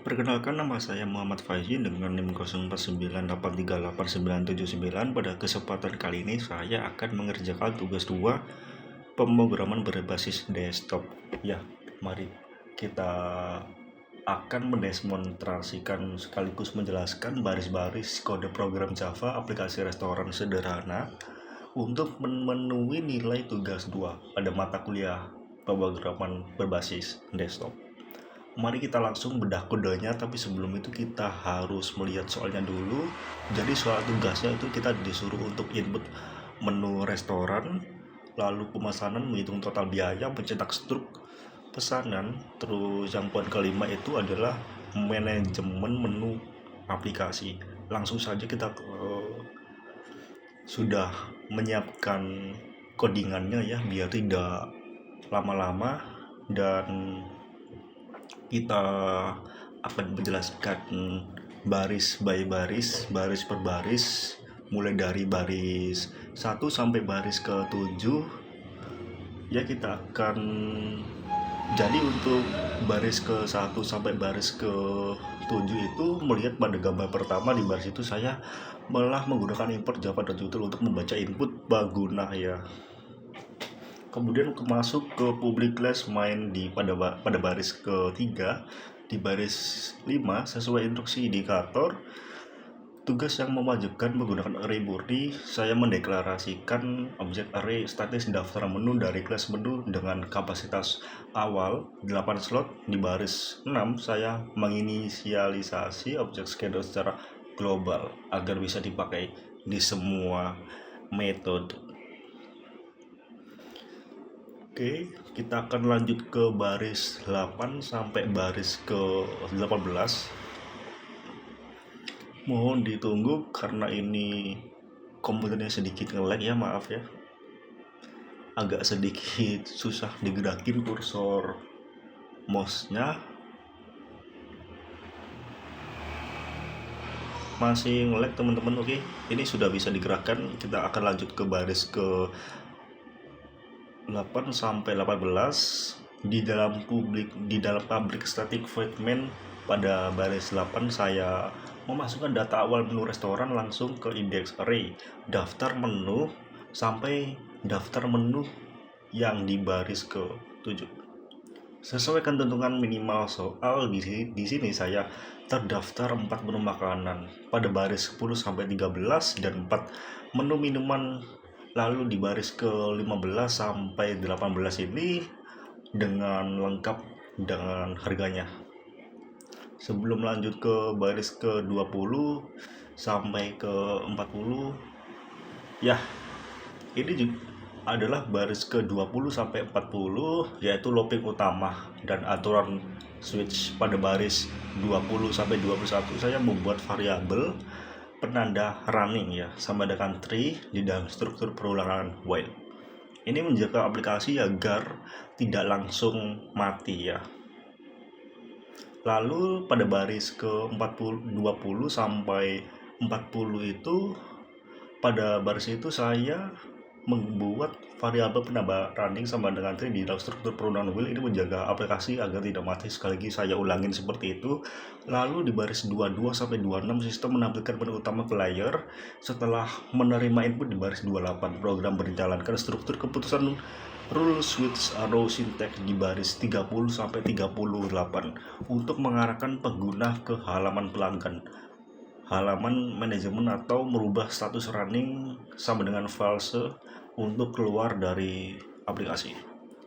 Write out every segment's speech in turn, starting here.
Perkenalkan, nama saya Muhammad Faizi dengan NIM 0898388979. Pada kesempatan kali ini saya akan mengerjakan tugas 2 pemrograman berbasis desktop. Ya, mari kita akan mendemonstrasikan sekaligus menjelaskan baris-baris kode program Java aplikasi restoran sederhana untuk memenuhi nilai tugas 2 pada mata kuliah pemrograman berbasis desktop. Mari kita langsung bedah kodenya, tapi sebelum itu kita harus melihat soalnya dulu. Jadi soal tugasnya itu kita disuruh untuk input menu restoran, lalu pemesanan, menghitung total biaya, mencetak struk pesanan. Terus yang poin kelima itu adalah manajemen menu aplikasi. Langsung saja kita sudah menyiapkan codingannya ya, biar tidak lama-lama, dan kita akan menjelaskan baris by baris, baris per baris, mulai dari baris 1 sampai baris ke-7. Ya, kita akan jadi untuk baris ke-1 sampai baris ke-7 itu melihat pada gambar pertama. Di baris itu saya malah menggunakan import java.util untuk membaca input Baguna ya. Kemudian masuk ke public class main pada baris ketiga. Di baris 5 sesuai instruksi indikator tugas yang mewajibkan menggunakan array murni, saya mendeklarasikan objek array statis daftar menu dari kelas menu dengan kapasitas awal 8 slot. Di baris 6 saya menginisialisasi objek scatter secara global agar bisa dipakai di semua metode. Oke, kita akan lanjut ke baris 8 sampai baris ke-18. Mohon ditunggu karena ini komputernya sedikit nge-lag ya, maaf ya. Agak sedikit susah digerakin kursor mouse-nya. Masih nge-lag teman-teman. Oke, ini sudah bisa digerakkan. Kita akan lanjut ke baris ke 8 sampai 18. Di dalam public static void main pada baris 8 saya memasukkan data awal menu restoran langsung ke index array daftar menu sampai daftar menu yang di baris ke-7. Sesuai ketentuan minimal soal di sini saya terdaftar 4 menu makanan pada baris 10 sampai 13 dan 4 menu minuman. Lalu di baris ke-15 sampai 18 ini dengan lengkap dengan harganya. Sebelum lanjut ke baris ke-20 sampai ke-40, ya, ini juga adalah baris ke-20 sampai 40, yaitu looping utama dan aturan switch. Pada baris 20 sampai 21 saya membuat variabel penanda running ya, sama dengan tree di dalam struktur perulangan while. Ini menjaga aplikasi agar tidak langsung mati ya. Lalu pada baris ke-40 20 sampai 40 itu, pada baris itu saya membuat variabel penambah running sama dengan tree di dalam struktur perulangan while. Ini menjaga aplikasi agar tidak mati. Sekali lagi saya ulangin seperti itu. Lalu di baris 22 sampai 26 sistem menampilkan menu utama player. Setelah menerima input di baris 28, program berjalankan struktur keputusan rule switch arrow syntax di baris 30 sampai 38 untuk mengarahkan pengguna ke halaman pelanggan, halaman manajemen, atau merubah status running sama dengan false untuk keluar dari aplikasi.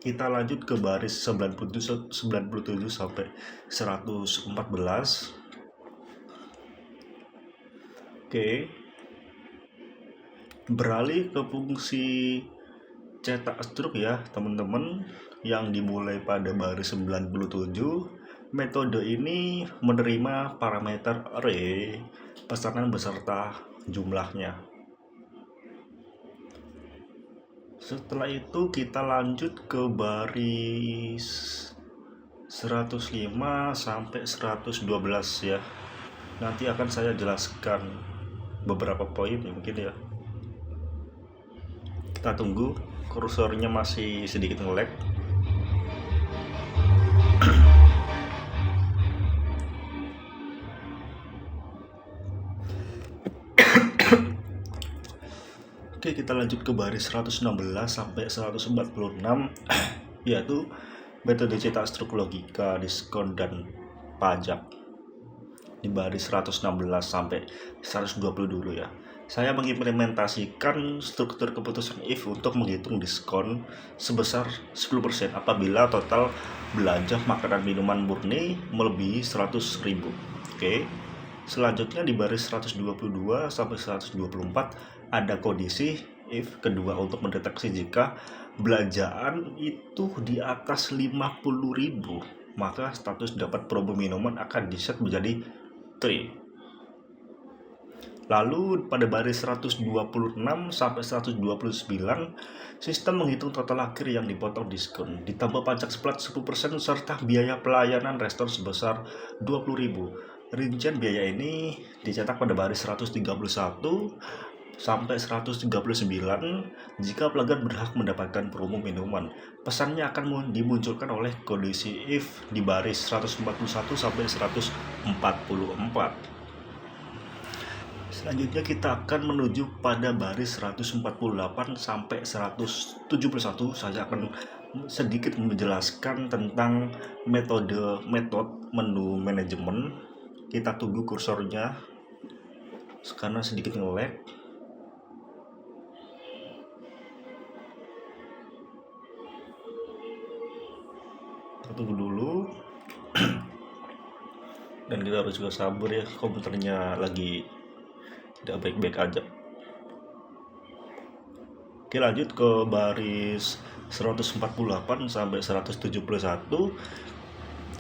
Kita lanjut ke baris 97 sampai 114. Oke. Beralih ke fungsi cetak struk ya, teman-teman, yang dimulai pada baris 97. Metode ini menerima parameter array pesanan beserta jumlahnya. Setelah itu kita lanjut ke baris 105 sampai 112 ya. Nanti akan saya jelaskan beberapa poin ya, mungkin ya. Kita tunggu, kursornya masih sedikit nge-lag. kita lanjut ke baris 116 sampai 146 yaitu metode cetak struk logika, diskon dan pajak. Di baris 116 sampai 120 dulu ya. Saya mengimplementasikan struktur keputusan if untuk menghitung diskon sebesar 10% apabila total belanja makanan minuman murni melebihi 100.000. Oke. Selanjutnya di baris 122 sampai 124 ada kondisi if kedua untuk mendeteksi jika belanjaan itu di atas 50.000, maka status dapat promo minuman akan diset menjadi true. Lalu pada baris 126 sampai 129 sistem menghitung total akhir yang dipotong diskon ditambah pajak splat 10% serta biaya pelayanan restoran sebesar 20.000. Rincian biaya ini dicetak pada baris 131 sampai 139 jika pelanggan berhak mendapatkan promo minuman. Pesannya akan dimunculkan oleh kondisi if di baris 141 sampai 144. Selanjutnya kita akan menuju pada baris 148 sampai 171. Saya akan sedikit menjelaskan tentang metode menu manajemen. Kita tunggu kursornya karena sedikit nge-lag. Kita tunggu dulu. Dan kita harus juga sabar ya, komputernya lagi tidak baik-baik aja. Oke, lanjut ke baris 148 sampai 171.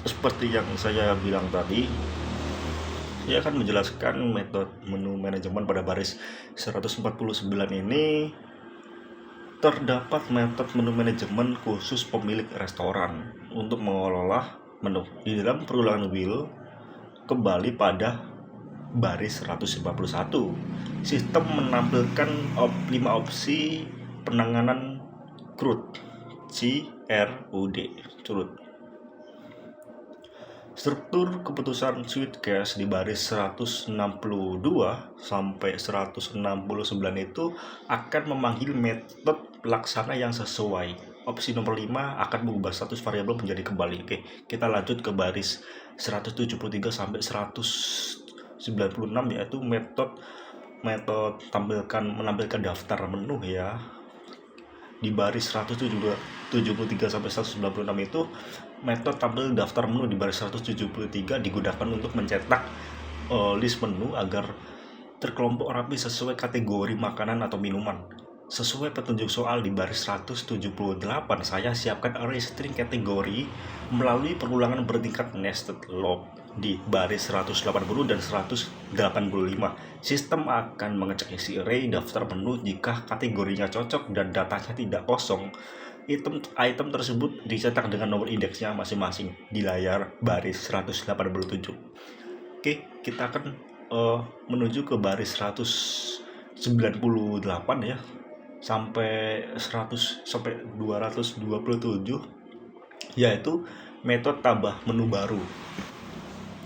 Seperti yang saya bilang tadi, saya akan menjelaskan metode menu manajemen pada baris 149 ini. Terdapat metode menu manajemen khusus pemilik restoran untuk mengelola menu. Di dalam perulangan wheel kembali pada baris 151. Sistem menampilkan 5 opsi penanganan CRUD. Struktur keputusan suite case di baris 162 sampai 169 itu akan memanggil metode pelaksana yang sesuai. Opsi nomor 5 akan mengubah status variabel menjadi kembali. Oke, kita lanjut ke baris 173 sampai 196 yaitu metode menampilkan daftar menu ya. Di baris 173 sampai 196 itu metode tampil daftar menu di baris 173 digunakan untuk mencetak list menu agar terkelompok rapi sesuai kategori makanan atau minuman. Sesuai petunjuk soal di baris 178, saya siapkan array string kategori melalui perulangan bertingkat nested loop di baris 180 dan 185. Sistem akan mengecek isi array daftar menu jika kategorinya cocok dan datanya tidak kosong. Item tersebut dicetak dengan nomor indeksnya masing-masing di layar baris 187. Oke, kita akan menuju ke baris 198 ya sampai 227 yaitu metode tambah menu baru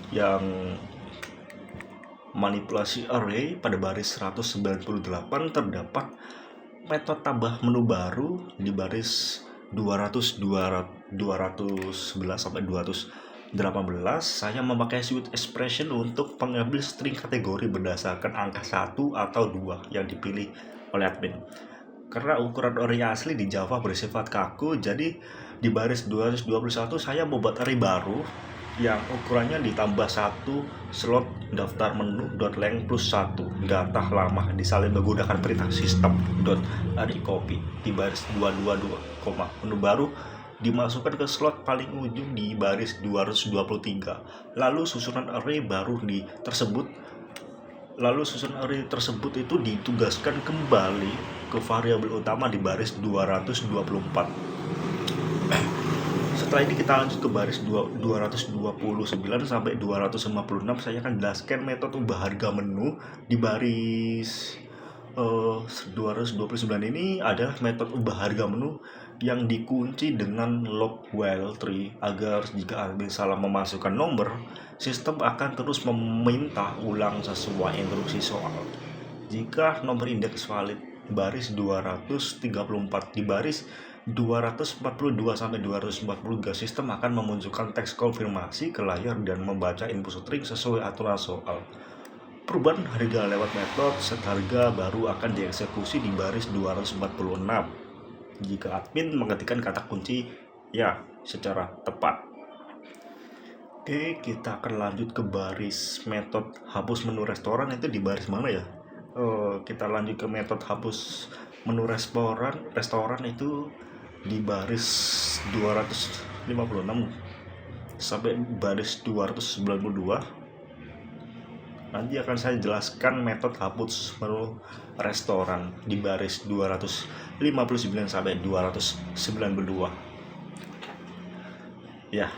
yang manipulasi array. Pada baris 198 terdapat metode tambah menu baru di baris 211 sampai 218. Saya memakai suite expression untuk mengambil string kategori berdasarkan angka 1 atau 2 yang dipilih oleh admin. Karena ukuran array asli di Java bersifat kaku, jadi di baris 221 saya membuat array baru yang ukurannya ditambah 1 slot daftar menu .length plus 1 data lama disalin menggunakan perintah system .array copy. Di baris 222, menu baru dimasukkan ke slot paling ujung di baris 223. Lalu susunan array tersebut itu ditugaskan kembali ke variabel utama di baris 224. Setelah ini kita lanjut ke baris 229 sampai 256. Saya akan jelaskan metode ubah harga menu di baris 229 ini adalah metode ubah harga menu yang dikunci dengan log while tree agar jika admin salah memasukkan nomor, sistem akan terus meminta ulang sesuai instruksi soal. Jika nomor indeks valid baris 234. Di baris 242 sampai 243 sistem akan memunculkan teks konfirmasi ke layar dan membaca input string sesuai aturan soal. Perubahan harga lewat metode set harga baru akan dieksekusi di baris 246 jika admin mengetikkan kata kunci ya secara tepat. Oke, kita akan lanjut ke baris metode hapus menu restoran. Itu di baris mana ya? Kita lanjut ke metode hapus menu restoran itu di baris 256 sampai baris 292. Nanti akan saya jelaskan metode hapus menu restoran di baris 259 sampai 292. Ya.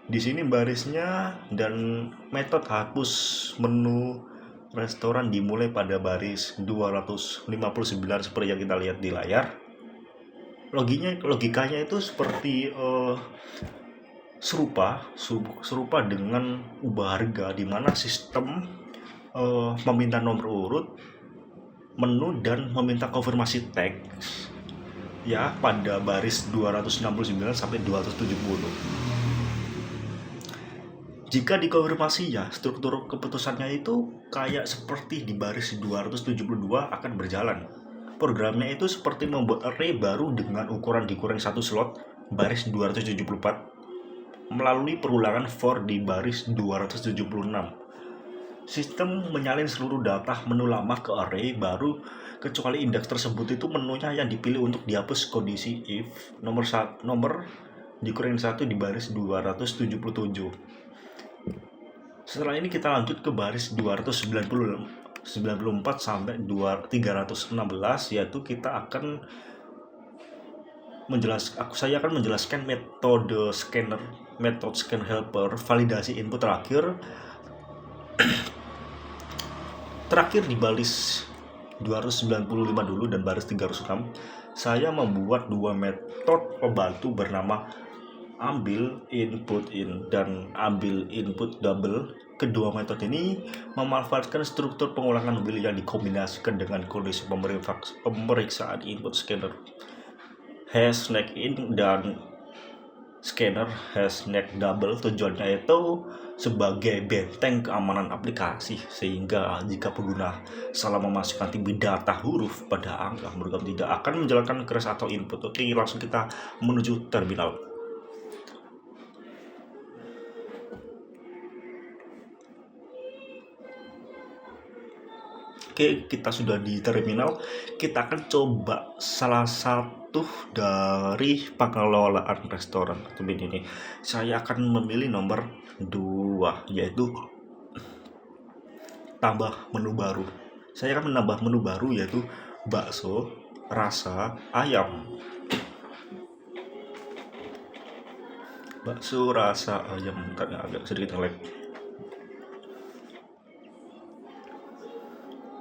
Di sini barisnya dan metode hapus menu restoran dimulai pada baris 259 seperti yang kita lihat di layar. Logikanya itu seperti serupa dengan ubah harga, di mana sistem meminta nomor urut, menu, dan meminta konfirmasi teks ya pada baris 269 sampai 270. Jika dikonfirmasi ya, struktur keputusannya itu kayak seperti di baris 272 akan berjalan. Programnya itu seperti membuat array baru dengan ukuran dikurangi 1 slot baris 274 melalui perulangan for di baris 276. Sistem menyalin seluruh data menu lama ke array baru kecuali indeks tersebut itu menunya yang dipilih untuk dihapus kondisi if nomor dikurangi 1 di baris 277. Setelah ini kita lanjut ke baris 294 sampai 316, yaitu saya akan menjelaskan metode scan helper validasi input terakhir di baris 295 dulu dan baris 306. Saya membuat dua metode pembantu bernama ambil input in dan ambil input double. Kedua metode ini memanfaatkan struktur pengulangan will yang dikombinasikan dengan kondisi pemeriksaan input scanner hash neck in dan scanner hash neck double. Tujuannya itu sebagai benteng keamanan aplikasi, sehingga jika pengguna salah memasukkan tipe data huruf pada angka, program tidak akan menjalankan crash atau input. Oke, langsung kita menuju terminal. Oke, kita sudah di terminal. Kita akan coba salah satu dari pengelolaan restoran atau ini. Saya akan memilih nomor 2, yaitu tambah menu baru. Saya akan menambah menu baru, yaitu bakso rasa ayam. Bakso rasa ayam, agak sedikit nge-lag.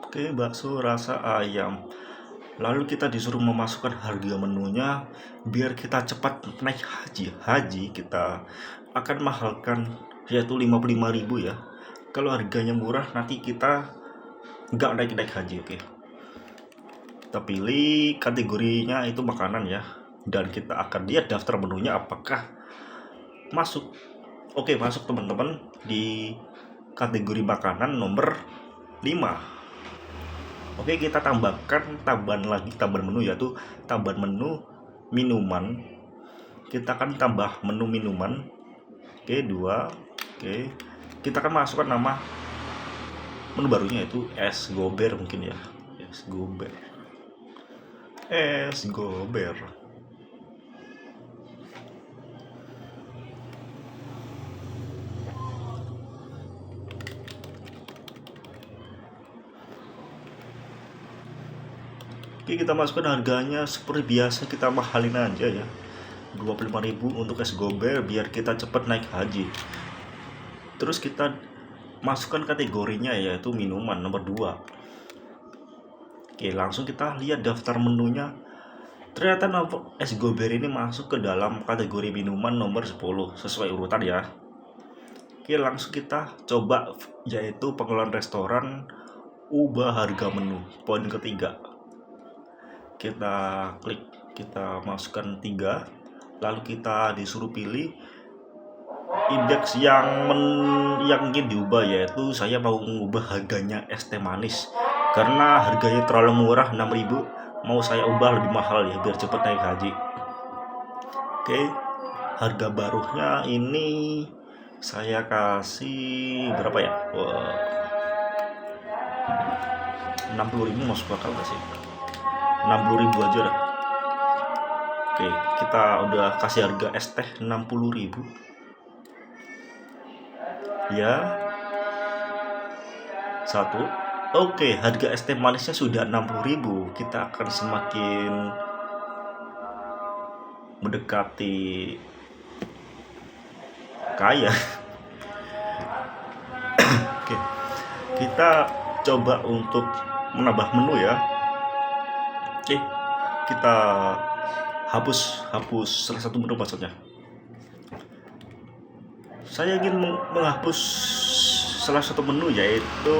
Oke, bakso rasa ayam. Lalu kita disuruh memasukkan harga menunya biar kita cepat naik haji. Kita akan mahalkan yaitu 55.000 ya. Kalau harganya murah nanti kita nggak naik haji. Oke, kita pilih kategorinya itu makanan ya, dan kita akan lihat daftar menunya apakah masuk. Oke, masuk teman-teman di kategori makanan nomor 5. Oke, kita tambahkan tambahan menu, yaitu tambahan menu minuman. Kita akan tambah menu minuman. Oke, 2. Oke, kita akan masukkan nama menu barunya, yaitu es gober mungkin ya. Es gober. Oke, kita masukkan harganya seperti biasa, kita mahalin aja ya, 25.000 untuk es gober biar kita cepat naik haji. Terus kita masukkan kategorinya yaitu minuman nomor 2. Oke, langsung kita lihat daftar menunya. Ternyata es gober ini masuk ke dalam kategori minuman nomor 10 sesuai urutan ya. Oke, langsung kita coba yaitu pengelolaan restoran ubah harga menu. Poin ketiga, kita klik, kita masukkan 3, lalu kita disuruh pilih indeks yang ingin diubah, yaitu saya mau mengubah harganya es teh manis karena harganya terlalu murah 6.000, mau saya ubah lebih mahal ya biar cepet naik haji. Oke, harga barunya ini saya kasih berapa ya? 60.000 masuk akal gak sih? 60.000 aja dah. Oke, kita udah kasih harga es teh 60.000 ya. 1. Oke, harga es teh manisnya sudah 60.000. Kita akan semakin mendekati kaya. Oke, kita coba untuk menambah menu ya. Oke, kita hapus salah satu menu maksudnya. Saya ingin menghapus salah satu menu, yaitu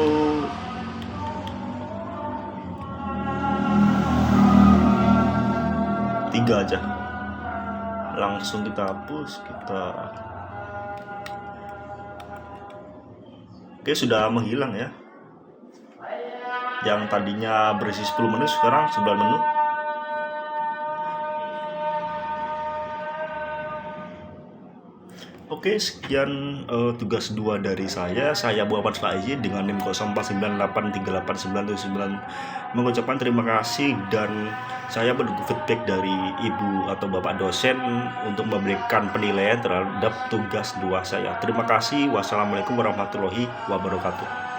tiga aja. Langsung kita hapus, Oke, sudah menghilang ya. Yang tadinya berisi 10 menu sekarang 9 menu. Oke, sekian tugas 2 dari saya Muhammad Faizi dengan NIM 0498383979 mengucapkan terima kasih, dan saya menunggu feedback dari ibu atau bapak dosen untuk memberikan penilaian terhadap tugas 2 saya. Terima kasih. Wassalamualaikum warahmatullahi wabarakatuh.